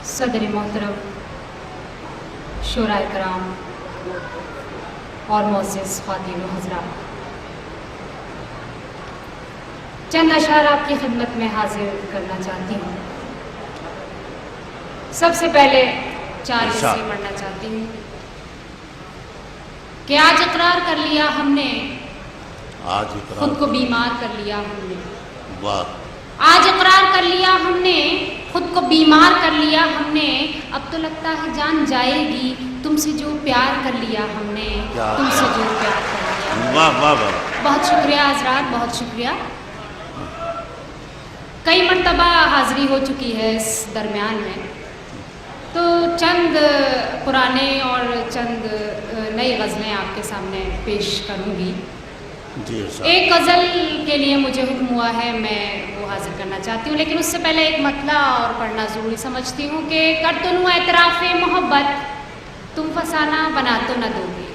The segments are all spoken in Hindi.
सदर मोहतरम शुराए कराम और मोअज़्ज़िज़ ख़वातीन व हज़रात, चंद अशार आपकी खिदमत में हाजिर करना चाहती हूँ। सबसे पहले 4 हिस्से पढ़ना चाहती हूँ कि आज इकरार कर लिया हमने, खुद को बीमार कर लिया हमने। वाह। आज इकरार कर लिया हमने, खुद को बीमार कर लिया हमने। अब तो लगता है जान जाएगी, तुमसे जो प्यार कर लिया हमने, तुमसे जो प्यार कर लिया। वाह वाह वाह। बहुत शुक्रिया हज़रात, बहुत शुक्रिया। कई मरतबा हाज़िरी हो चुकी है इस दरमियान में, तो चंद पुराने और चंद नई गज़लें आपके सामने पेश करूँगी। एक गज़ल के लिए मुझे हुक्म हुआ है, मैं वो हाजिर करना चाहती हूँ, लेकिन उससे पहले एक मतला और पढ़ना ज़रूरी समझती हूँ कि कर तुनू एतराफ़े मोहब्बत तुम फसाना बना तो न दोगे।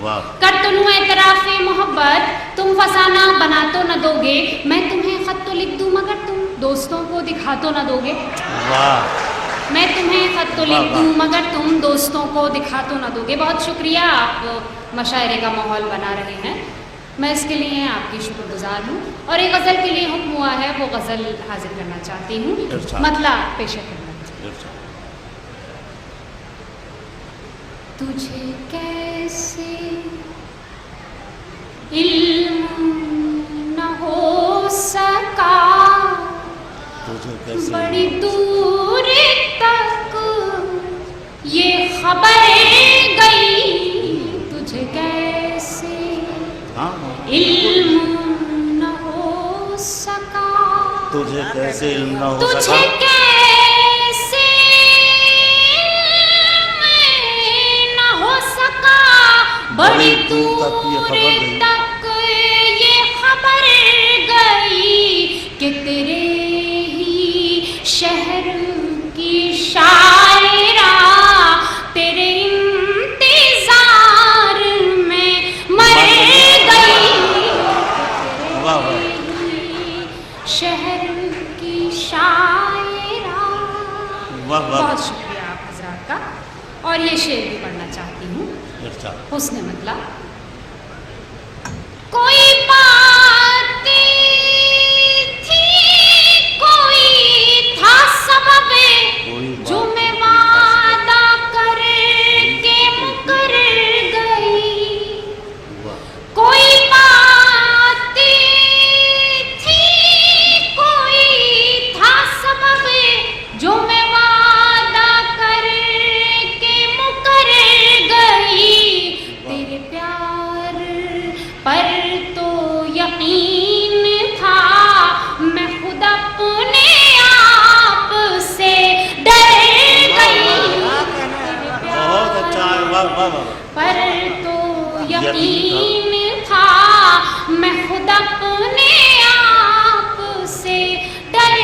वाह। कर तुनू एतराफ़े मोहब्बत तुम फसाना बना तो न दोगे। मैं तुम्हें ख़त तो लिख दूँ मगर तुम दोस्तों को दिखा तो न दोगे। वाह। मैं तुम्हें ख़त तो लिख दूँ मगर तुम दोस्तों को दिखा तो न दोगे। बहुत शुक्रिया, आप मशायरे का माहौल बना रहे हैं, मैं इसके लिए आपकी शुक्रगुजार हूँ। और एक गज़ल के लिए हुक्म हुआ है, वो गज़ल हाजिर करना चाहती हूँ, मतला पेश करना। तुझे कैसे इल्म न हो सका, बड़ी दूर तक ये खबर गई। तुझे कैसे इल्म न हो सका, तुझे कैसे इल्म न हो सका, तुझे कैसे इल्म न हो सका, बड़ी दूर तक ये खबर गई कि तेरे ही शहर की शायरा तेरे इंतजार में मर गई। शहर की शायरा। बहुत शुक्रिया आप हजरात का। और ये शेर भी पढ़ना चाहती हूँ, हुस्न मतलब। कोई बात थी, कोई था सबब जो मैं वादा करके मुकर गई। कोई बात थी, कोई था सबब जो मैं वादा करके मुकर गई। तेरे प्यार पर तो यकीन था, मैं खुद अपने आप से डर गई। बहुत अच्छा है, वाह वाह वाह। पर तो यकीन था, मैं खुद अपने आप से डर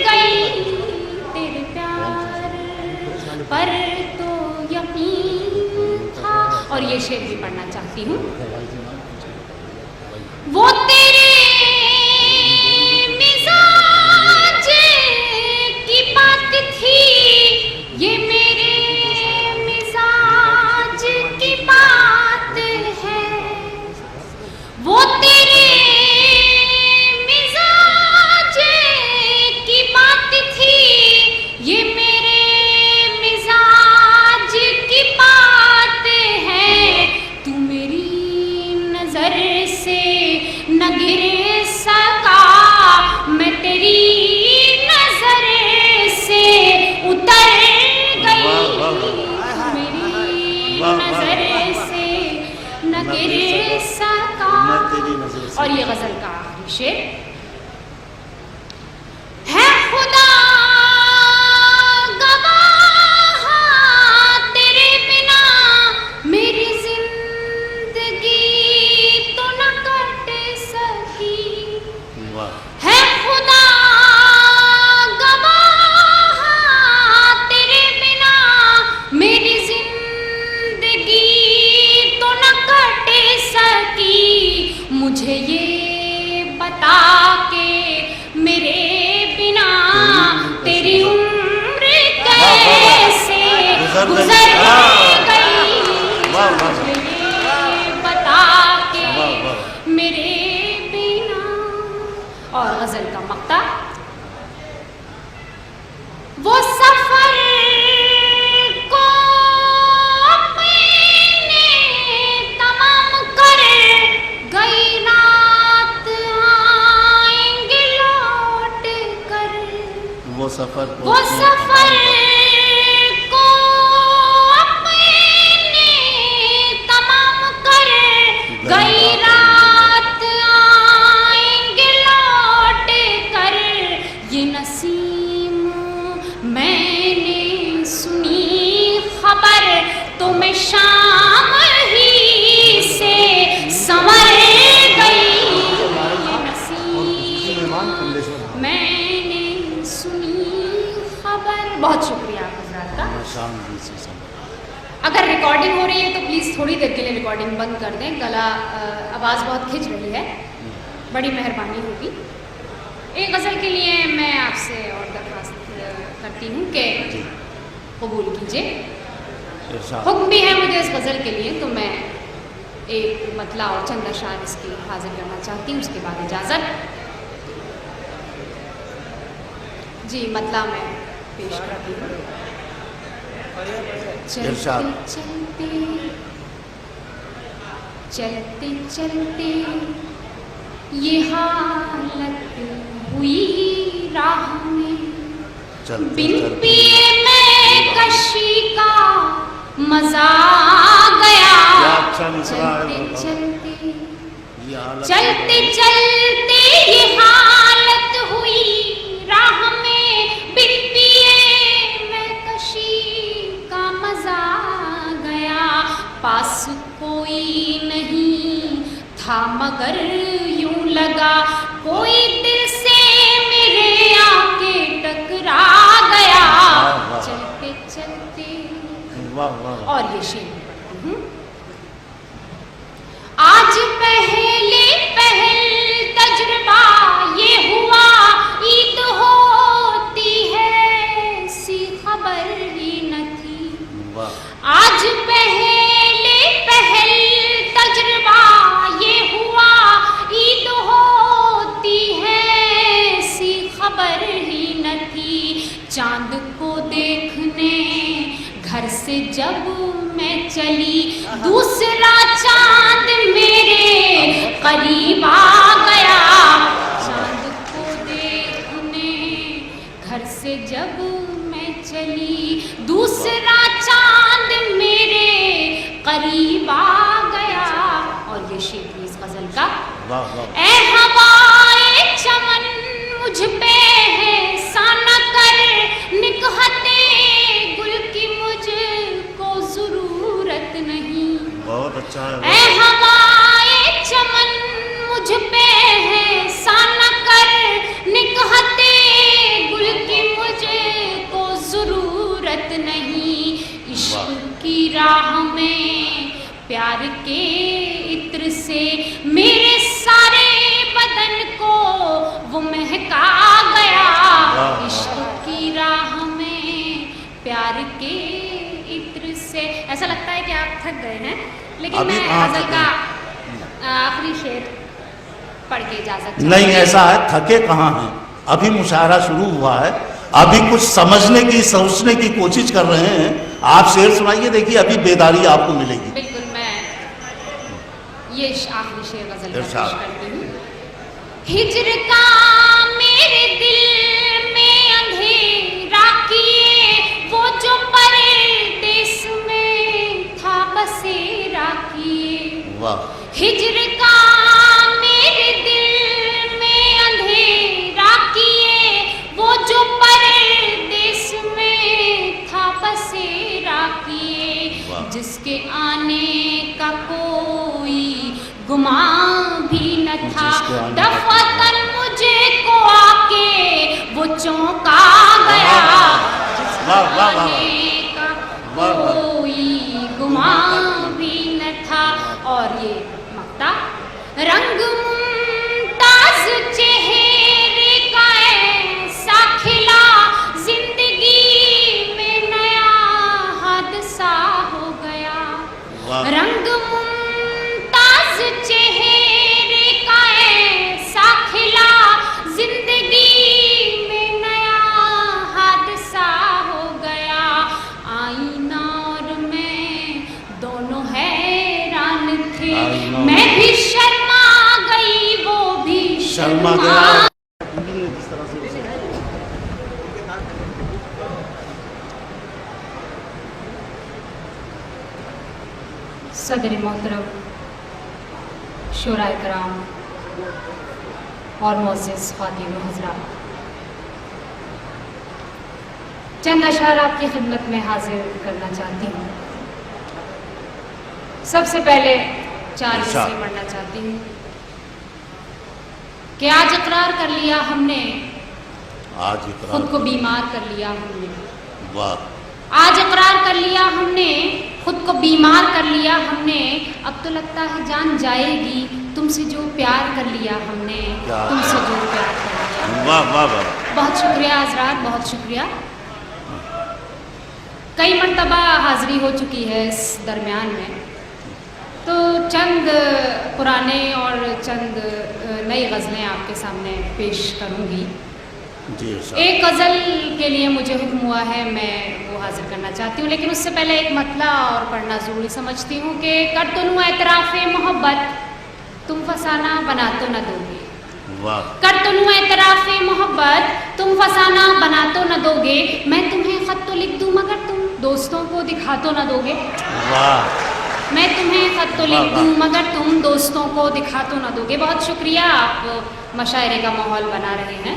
गई। तेरे प्यार पर तो यकीन था। और ये शेर भी पढ़ना चाहती हूँ। वो तेरे मिजाज की बात थी, ये मेरे मिजाज की बात है। वो तेरे मिजाज की बात थी, ये मेरे मिजाज की बात है। तू मेरी नजर से न गिर सका, मैं तेरी नजर से उतर गई। मेरी नजर से न गिर सका। और ये गजल का आखिरी शेर है। खुदा गवाह तेरे बिना मेरी जिंदगी तो न कट सकी। है खुदा गवाह तेरे बिना मेरी जिंदगी तो न कट सकी। मुझे ये बता गुजर गई। गुजर हाँ। गई वाह, वाह। मुझे ये बता के वाह, वाह। मेरे बिना। और गजल का मक्ता, वो सफर को मैंने तमाम कर गई रात आएंगे लौट कर। वो सफर वो सफर को मैंने तमाम कर गई रात आएंगे लौट कर। ये नसीम मैंने सुनी खबर तो मैं शाम ही से संवर गई। ये नसीम मैंने सुनी खबर। बहुत शुक्रिया आप हजरात का। शाम भी से समय। अगर रिकॉर्डिंग हो रही है तो प्लीज़ थोड़ी देर के लिए रिकॉर्डिंग बंद कर दें, गला आवाज़ बहुत खिंच रही है, बड़ी मेहरबानी होगी। एक गज़ल के लिए मैं आपसे और दरख्वास्त करती हूँ कि जी। कबूल कीजिए। इरशाद। हुक्म भी है मुझे इस गज़ल के लिए, तो मैं एक मतला और चंद अशार इसकी हाजिर करना चाहती हूँ, उसके बाद इजाज़त। जी, मतला मैं पेश करती हूँ। इरशाद। चलते चलते चलते ये हालत हुई राह में, चलते बिन चलते पिए मैं कशी का मजा गया। क्या अच्छा मिसरा है चलते बताओ। चलते ये हालत चलते चलते ये हालत हुई राह में, बिन पिए मैं कशी का मजा गया। पास कोई नहीं था मगर यूं लगा कोई दिल से मेरे आके टकरा गया। वाह, वाह। चलते चलते। वाह वाह। और ये शेर में पढ़ती हूँ। आज पहले पहल तजुर्बा ये हुआ, ईद होती है सी खबर ही न थी। वाह। आज पहले पहल तजुर्बा ये हुआ, ईद होती है सी खबर ही न थी। चांद को देखने घर से जब मैं चली, दूसरा चांद मेरे करीब आ गया। चांद को देखने घर से जब मैं चली, दूसरा चांद मेरे करीब आ गया। और ये शेर भी इस गजल का। वाह वाह। ऐ हवाए चमन मुझ पे है साना कर, निकहते गुल की मुझको जरूरत नहीं। बहुत अच्छा है। ऐ हवाए चमन मुझ पे है साना कर, निकहते गुल की मुझको जरूरत नहीं। इश्क की राह में प्यार के इत्र से मेरे सारे बदन को वो महका गया। वाह। इश्क की राह में प्यार के इत्र से। ऐसा लगता है कि आप थक गए हैं, लेकिन अभी मैं कहाँ गजल थके? का आखिरी शेर पढ़ के इजाजत नहीं, ऐसा है, थके कहाँ हैं, अभी मुशायरा शुरू हुआ है, अभी कुछ समझने की सोचने की कोशिश कर रहे हैं। आप शेर सुनाइए, देखिए अभी बेदारी आपको मिलेगी। बिल्कुल, मैं ये आखिरी शेर गजल का इरशाद। पेश करती हूँ। हिज्र का मेरे दिल में अंधेरा किए, वो जो परदेस में था बसेरा किए। वाह। हिज्र का मेरे दिल में अंधेरा किए, वो जो परदेस में था बसेरा किए। वाह। जिसके आने का कोई गुमान भी न था, जिसके आने का दफातन मुझे को आके वो चौंका गया। जिसके वाह, वाह, वाह। आने का वाह, वाह। कोई गुमान भी न था। और ये मक्ता, रंग मुमताज चेहरे का ऐसा खिला, जिंदगी में नया हाथ सदर मोहतरम, शोराए कराम और मोअज़्ज़िज़ ख़वातीन व हज़रात, चंद अशआर आपकी खिदमत में हाजिर करना चाहती हूँ। सबसे पहले 4 हिस्से पढ़ना चाहती हूँ कि आज इकरार कर लिया हमने, आज इकरार खुद को बीमार कर लिया हमने। वाह। आज इकरार कर लिया हमने, खुद को बीमार कर लिया हमने। अब तो लगता है जान जाएगी, तुमसे जो प्यार कर लिया हमने, तुमसे जो प्यार कर लिया। वाह वाह वाह। बहुत शुक्रिया हज़रात, बहुत शुक्रिया। कई मरतबा हाज़िरी हो चुकी है इस दरमियान में, तो चंद पुराने और चंद नई गज़लें आपके सामने पेश करूँगी। एक गज़ल के लिए मुझे हुक्म हुआ है, मैं वो हाजिर करना चाहती हूँ, लेकिन उससे पहले एक मतला और पढ़ना ज़रूरी समझती हूँ कि कर तो नू एतराफ़े मोहब्बत, तुम फसाना बना तो न दोगे। वाह। कर तो नू एतराफ़े मोहब्बत, तुम फसाना बना तो न दोगे। मैं तुम्हें ख़त तो लिख दूँ मगर तुम दोस्तों को दिखा तो न दोगे। वाह। मैं तुम्हें ख़त तो लिख दूँ मगर तुम दोस्तों को दिखा तो न दोगे। बहुत शुक्रिया, आप मशायरे का माहौल बना रहे हैं,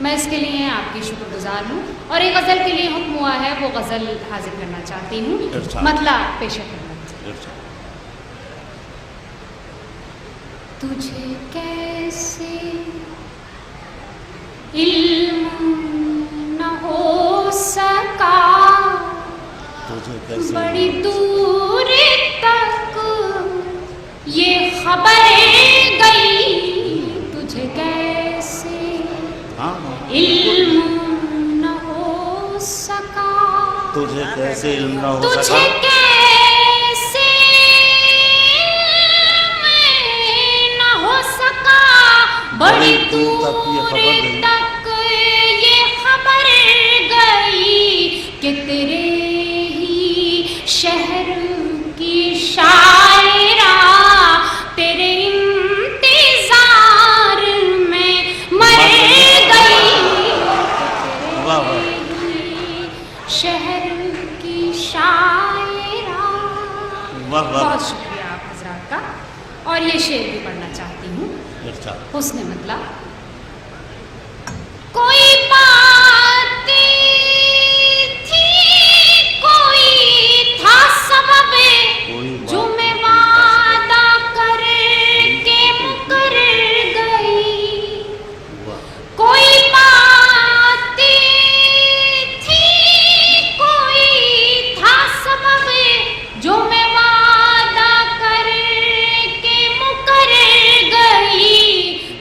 मैं इसके लिए आपकी शुक्रगुजार हूँ। और एक गज़ल के लिए हुक्म हुआ है, वो गज़ल हाजिर करना चाहती हूँ, मतला पेश करना। तुझे कैसे इल्म न हो सका, तुझे कैसे बड़ी दूर तक ये खबरें गई। तुझे कैसे इल्म न हो सका, तुझे कैसे इल्म न हो तुझे सका, कैसे न हो सका, बड़ी दूर तक ये खबर गई कि तेरे ही शहर की शायरा तेरे इंतजार में मर गई। शहर की शायरा। बहुत शुक्रिया आप हजरात का। और ये शेर भी पढ़ना चाहती हूँ, हुस्न मतलब। कोई बात थी, कोई था सबब, जो मैं वादा करके मुकर गई। कोई बात थी, कोई था सबब, जो मैं वादा करके मुकर गई।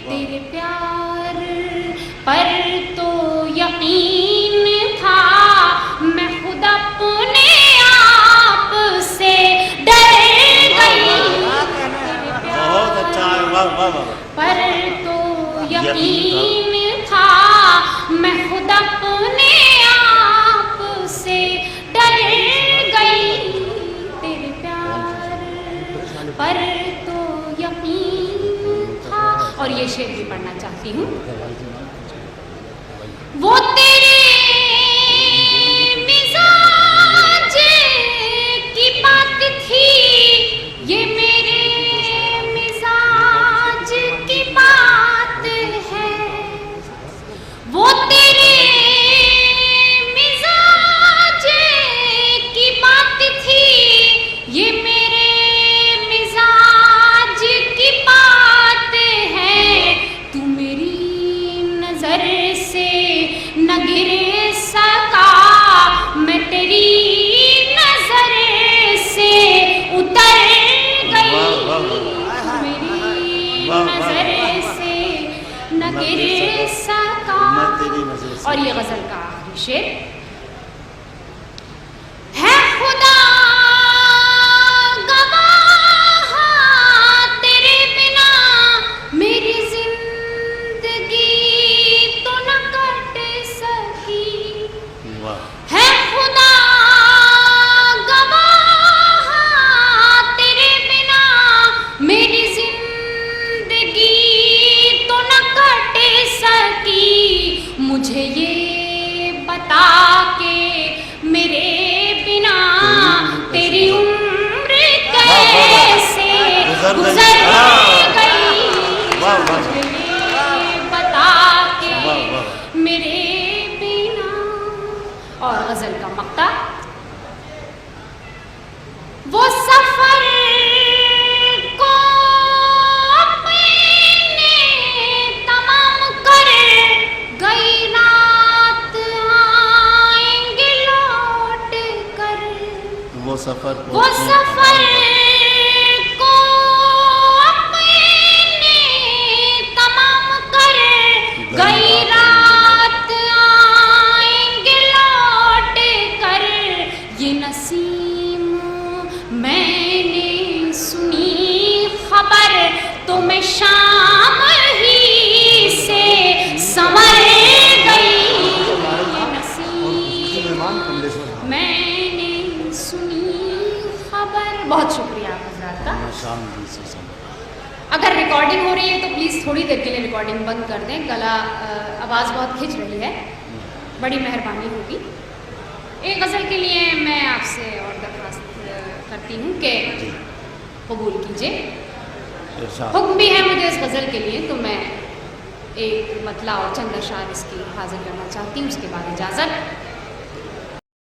तेरे प्यार पर तो यकीन था, मैं खुद अपने आप से डर गई। बहुत अच्छा है, वाह वाह वाह। पर तो यकीन था, मैं खुद अपने आप से डर गई। तेरे प्यार पर तो यकीन था। और ये शेर भी पढ़ना चाहती हूँ। वो तेरे मिजाज की बात थी, ये मेरे मिजाज की बात है। वो तेरे मिजाज की बात थी, ये मेरे मिजाज की बात है। तू मेरी नजर से न गिर सका, मैं तेरी नजर से उतर गई। मेरी नजर से न गिर सका। और ये गजल का आखिरी शेर है। खुदा गवाह, तेरे बिना मेरी जिंदगी तो न कट सकी। है खुदा गवाह, तेरे बिना मेरी जिंदगी तो न कट सकी। मुझे ये बता के मेरे बिना तेरी उम्र कैसे और गजल का मक्ता। वो सफर को अपने तमाम कर गई रात आएंगे लौट कर। वो सफर वो सफर को अपने तमाम कर गई रात आएंगे लौट कर। ये नसीम मैंने सुनी खबर तो मैं शाम ही से संवर गई। ये नसीम मैंने सुनी खबर। बहुत शुक्रिया आप हजरात का। अगर रिकॉर्डिंग हो रही है तो प्लीज़ थोड़ी देर के लिए रिकॉर्डिंग बंद कर दें, गला आवाज़ बहुत खिंच रही है, बड़ी मेहरबानी होगी। एक गज़ल के लिए मैं आपसे और दरख्वास्त करती हूँ कि कबूल कीजिए। हुक्म भी है मुझे इस गज़ल के लिए, तो मैं एक मतला और चंद अशार इसकी हाजिर करना चाहती हूँ, उसके बाद इजाज़त।